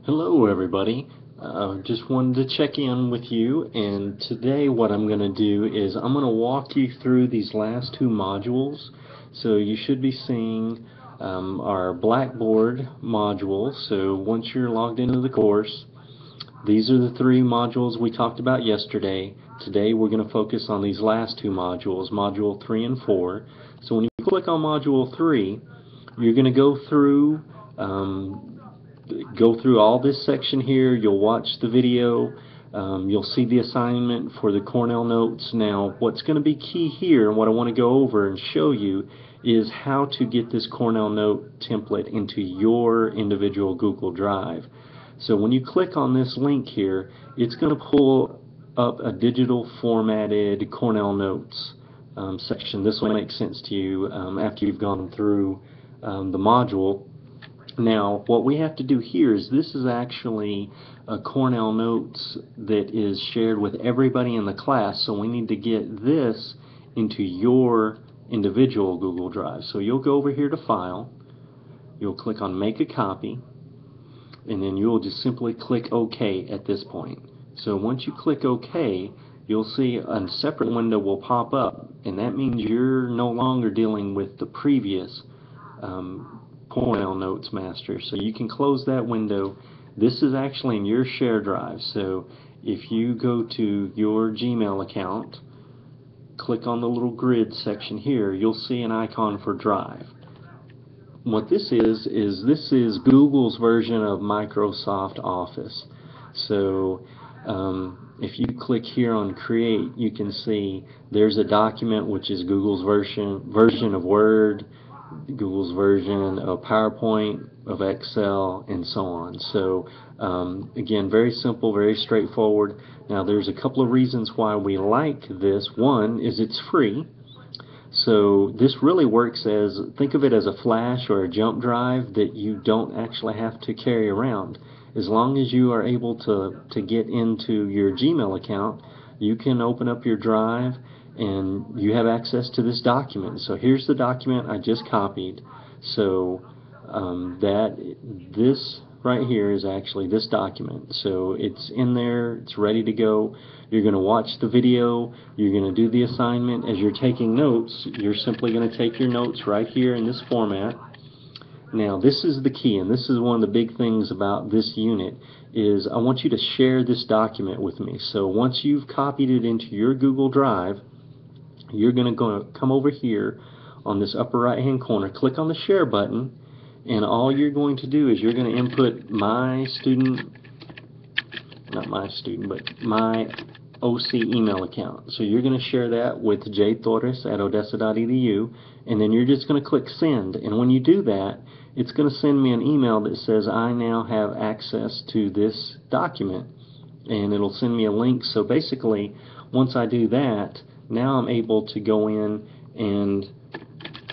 Hello everybody. Just wanted to check in with you, and today what I'm going to do is I'm going to walk you through these last two modules. So you should be seeing our Blackboard module. So once you're logged into the course, these are the three modules we talked about yesterday. Today we're going to focus on these last two modules, Module 3 and 4. So when you click on Module 3, you're going to go through all this section here. You'll watch the video. You'll see the assignment for the Cornell notes. Now, what's going to be key here, and what I want to go over and show you, is how to get this Cornell note template into your individual Google Drive. So when you click on this link here, it's going to pull up a digital formatted Cornell notes section. This will make sense to you after you've gone through the module. Now, what we have to do here is this is actually a Cornell Notes that is shared with everybody in the class, so we need to get this into your individual Google Drive. So you'll go over here to File, you'll click on Make a Copy, and then you'll just simply click OK at this point. So once you click OK, you'll see a separate window will pop up, and that means you're no longer dealing with the previous Cornell Notes Master. So you can close that window. This is actually in your share drive. So if you go to your Gmail account, click on the little grid section here, you'll see an icon for Drive. What this is this is Google's version of Microsoft Office. So if you click here on Create, you can see there's a document which is Google's version of Word, Google's version of PowerPoint, of Excel, and so on. So again, very simple, very straightforward. Now there's a couple of reasons why we like this. One is it's free. So this really works as, think of it as a flash or a jump drive that you don't actually have to carry around. As long as you are able to get into your Gmail account, you can open up your drive and you have access to this document. So here's the document I just copied. So this right here is actually this document. So it's in there, it's ready to go. You're going to watch the video, you're going to do the assignment. As you're taking notes, you're simply going to take your notes right here in this format. Now this is the key, and this is one of the big things about this unit, is I want you to share this document with me. So once you've copied it into your Google Drive, you're going to come over here on this upper right hand corner, click on the share button, and all you're going to do is you're going to input my OC email account. So you're going to share that with jtorres@odessa.edu, and then you're just going to click send. And when you do that, it's going to send me an email that says I now have access to this document, and it'll send me a link. So basically, once I do that, now I'm able to go in and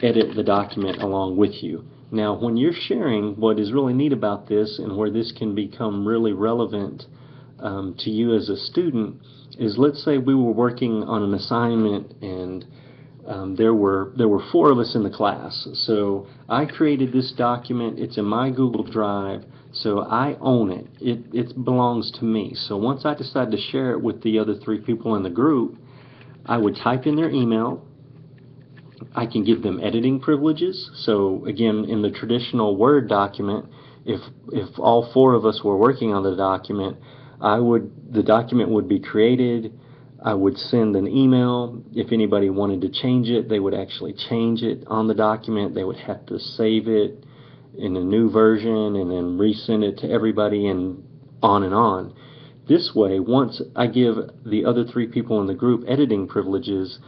edit the document along with you. Now when you're sharing, what is really neat about this and where this can become really relevant to you as a student is, let's say we were working on an assignment and there were 4 of us in the class. So I created this document, it's in my Google Drive, so I own it. It belongs to me. So once I decide to share it with the other 3 people in the group, I would type in their email. I can give them editing privileges. So again, in the traditional Word document, if all 4 of us were working on the document, the document would be created. I would send an email. If anybody wanted to change it, they would actually change it on the document. They would have to save it in a new version and then resend it to everybody, and on and on. This way, once I give the other 3 people in the group editing privileges,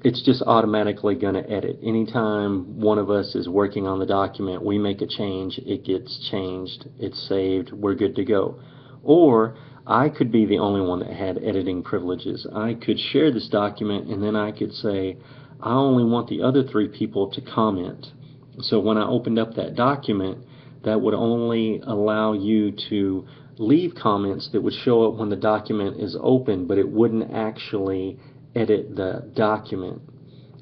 it's just automatically going to edit. Anytime one of us is working on the document, we make a change, it gets changed, it's saved, we're good to go. Or I could be the only one that had editing privileges. I could share this document, and then I could say, I only want the other 3 people to comment. So when I opened up that document, that would only allow you to leave comments that would show up when the document is open, but it wouldn't actually edit the document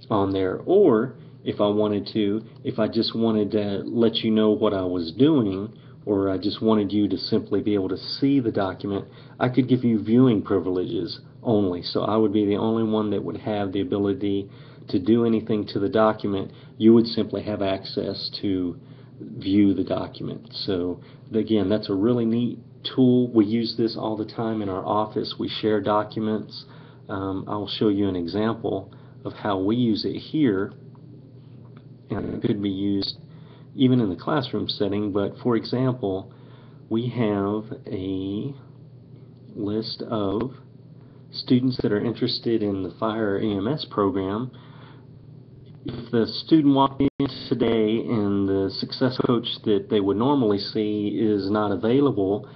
on there. Or if I just wanted to let you know what I was doing, or I just wanted you to simply be able to see the document, I could give you viewing privileges only. So I would be the only one that would have the ability to do anything to the document. You would simply have access to view the document. So again, that's a really neat tool. We use this all the time in our office. We share documents. I'll show you an example of how we use it here, and it could be used even in the classroom setting. But for example, we have a list of students that are interested in the fire EMS program. If the student walked in today and the success coach that they would normally see is not available,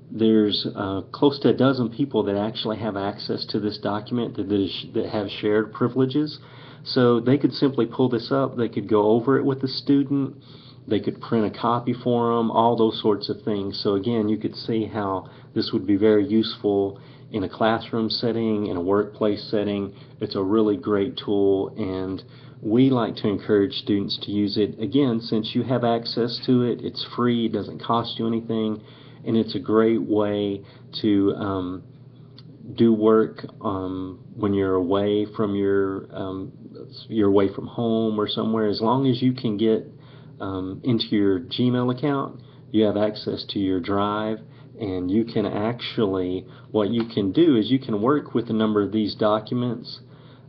there's close to a dozen people that actually have access to this document that have shared privileges. So they could simply pull this up, they could go over it with the student, they could print a copy for them, all those sorts of things. So again, you could see how this would be very useful in a classroom setting, in a workplace setting. It's a really great tool, and we like to encourage students to use it. Again, since you have access to it, it's free, it doesn't cost you anything, and it's a great way to do work when you're away from you're away from home or somewhere. As long as you can get into your Gmail account, you have access to your drive, and you can actually, what you can do is you can work with a number of these documents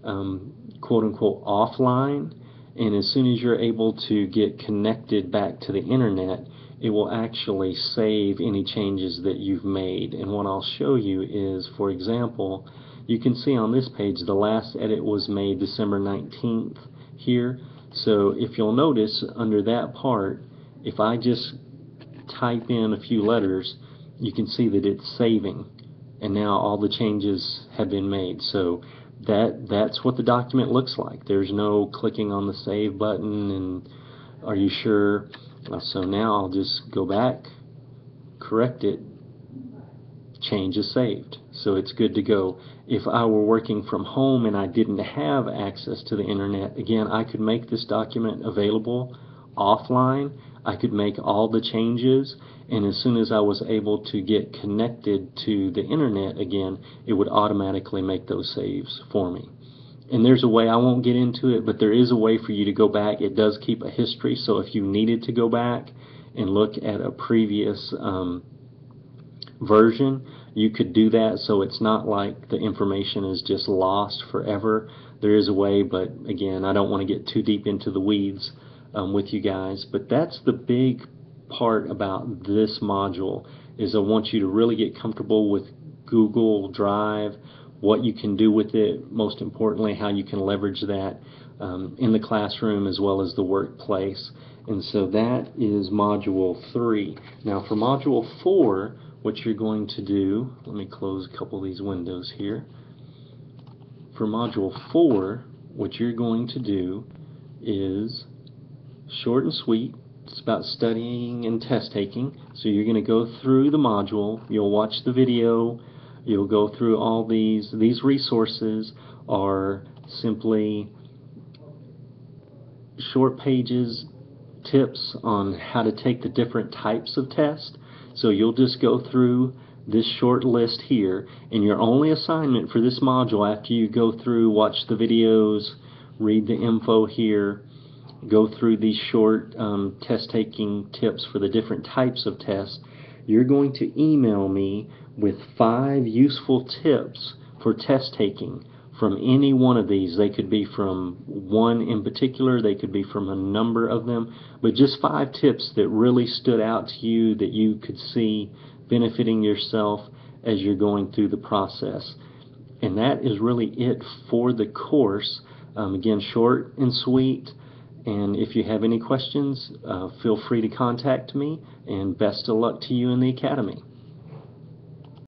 quote unquote offline, and as soon as you're able to get connected back to the internet, it will actually save any changes that you've made. And what I'll show you is, for example, you can see on this page the last edit was made December 19th here. So if you'll notice under that part, if I just type in a few letters, you can see that it's saving, and now all the changes have been made. So that's what the document looks like. There's no clicking on the save button and are you sure? So now I'll just go back, correct it, change is saved, so it's good to go. If I were working from home and I didn't have access to the internet, again, I could make this document available offline. I could make all the changes, and as soon as I was able to get connected to the internet again, it would automatically make those saves for me. And there's a way, I won't get into it, but there is a way for you to go back. It does keep a history, so if you needed to go back and look at a previous version, you could do that, so it's not like the information is just lost forever. There is a way, but again, I don't want to get too deep into the weeds with you guys. But that's the big part about this module, is I want you to really get comfortable with Google Drive, what you can do with it, most importantly how you can leverage that in the classroom as well as the workplace. And so that is module 3. Now for module 4, what you're going to do, let me close a couple of these windows here. For module 4, what you're going to do is short and sweet. It's about studying and test taking. So you're going to go through the module, you'll watch the video, you'll go through all these. These resources are simply short pages, tips on how to take the different types of tests. So you'll just go through this short list here, and your only assignment for this module, after you go through, watch the videos, read the info here, go through these short test taking tips for the different types of tests, you're going to email me with 5 useful tips for test taking from any one of these. They could be from one in particular, they could be from a number of them, but just 5 tips that really stood out to you that you could see benefiting yourself as you're going through the process. And that is really it for the course. Again, short and sweet. And if you have any questions, feel free to contact me, and best of luck to you in the Academy.